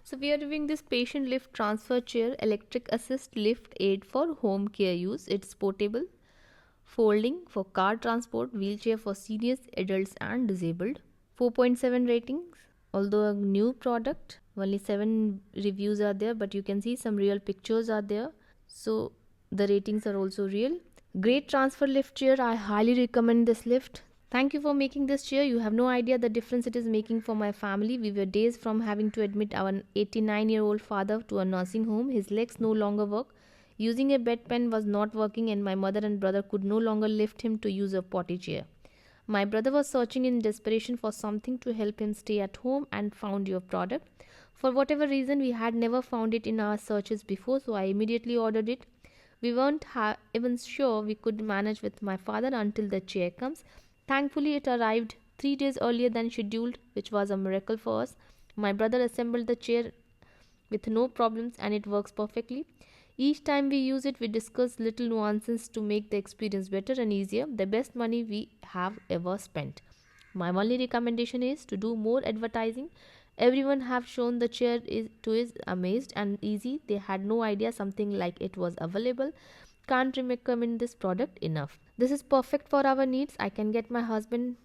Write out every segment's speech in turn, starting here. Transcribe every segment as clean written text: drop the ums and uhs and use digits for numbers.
So we are reviewing this patient lift transfer chair, electric assist lift aid for home care use. It's portable, folding for car transport, wheelchair for seniors, adults and disabled. 4.7 ratings. Although a new product, only 7 reviews are there, but you can see some real pictures are there. So the ratings are also real. Great transfer lift chair. I highly recommend this lift. Thank you for making this chair. You have no idea the difference it is making for my family. We were days from having to admit our 89-year-old father to a nursing home. His legs no longer work. Using a bedpan was not working, and my mother and brother could no longer lift him to use a potty chair. My brother was searching in desperation for something to help him stay at home and found your product. For whatever reason, we had never found it in our searches before, so I immediately ordered it. We weren't even sure we could manage with my father until the chair comes. Thankfully, it arrived 3 days earlier than scheduled, which was a miracle for us. My brother assembled the chair with no problems and it works perfectly. Each time we use it, we discuss little nuances to make the experience better and easier. The best money we have ever spent. My only recommendation is to do more advertising. Everyone have shown the chair is amazed and easy. They had no idea something like it was available. Can't recommend this product enough. This is perfect for our needs. I can get my husband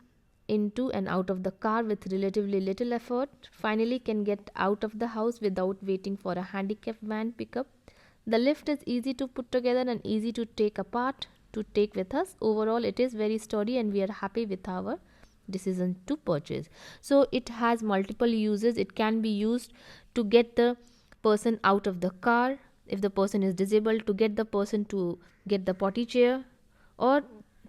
into and out of the car with relatively little effort. Finally can get out of the house without waiting for a handicap van pickup. The lift is easy to put together and easy to take apart to take with us. Overall, it is very sturdy and we are happy with our decision to purchase. So it has multiple uses. It can be used to get the person out of the car if the person is disabled, to get the person to get the potty chair, or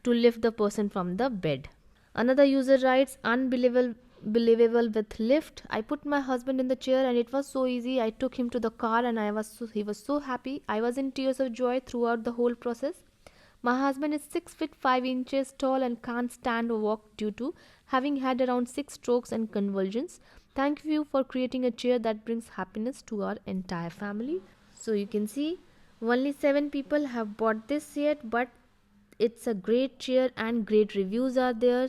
to lift the person from the bed. Another user writes, unbelievable with lift. I put my husband in the chair and it was so easy. I took him to the car and he was so happy. I was in tears of joy throughout the whole process. My husband is 6 feet 5 inches tall and can't stand or walk due to having had around 6 strokes and convulsions. Thank you for creating a chair that brings happiness to our entire family. So you can see only 7 people have bought this yet, but it's a great chair and great reviews are there.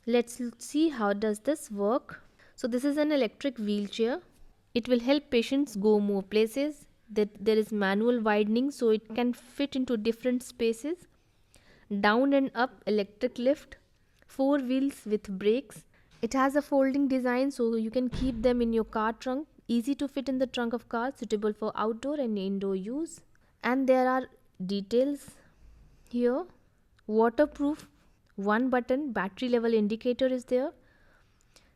Let's see how does this work. So this is an electric wheelchair. It will help patients go more places. There is manual widening so it can fit into different spaces. Down and up electric lift. 4 wheels with brakes. It has a folding design so you can keep them in your car trunk. Easy to fit in the trunk of car, suitable for outdoor and indoor use. And there are details here. Waterproof, 1 button, battery level indicator is there.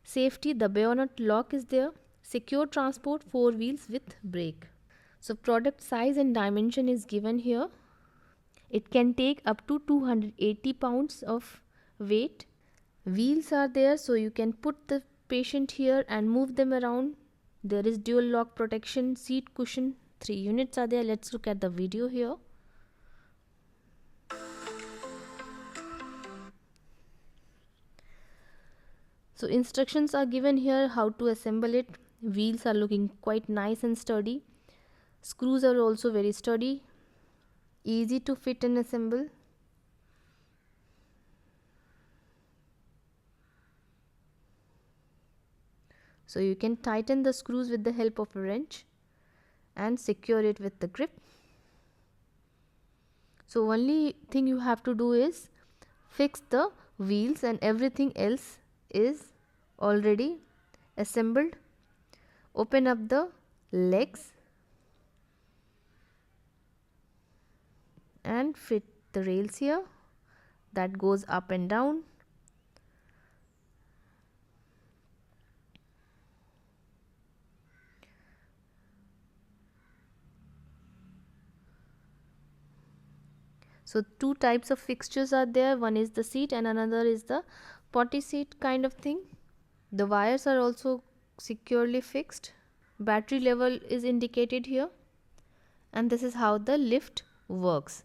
Safety, the bayonet lock is there. Secure transport, 4 wheels with brake. So product size and dimension is given here. It can take up to 280 pounds of weight. Wheels are there so you can put the patient here and move them around. There is dual lock protection, seat cushion, 3 units are there. Let's look at the video here. So instructions are given here how to assemble it. Wheels are looking quite nice and sturdy. Screws are also very sturdy. Easy to fit and assemble. So you can tighten the screws with the help of a wrench and secure it with the grip. So only thing you have to do is fix the wheels and everything else is already assembled. Open up the legs and fit the rails here that goes up and down. So 2 types of fixtures are there. One is the seat and another is the potty seat kind of thing. The wires are also securely fixed. Battery level is indicated here. And this is how the lift works.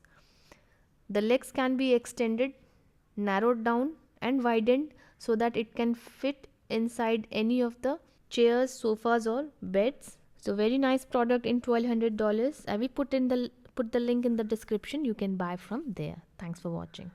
The legs can be extended, narrowed down and widened so that it can fit inside any of the chairs, sofas or beds. So very nice product in $1,200. I will put the link in the description. You can buy from there. Thanks for watching.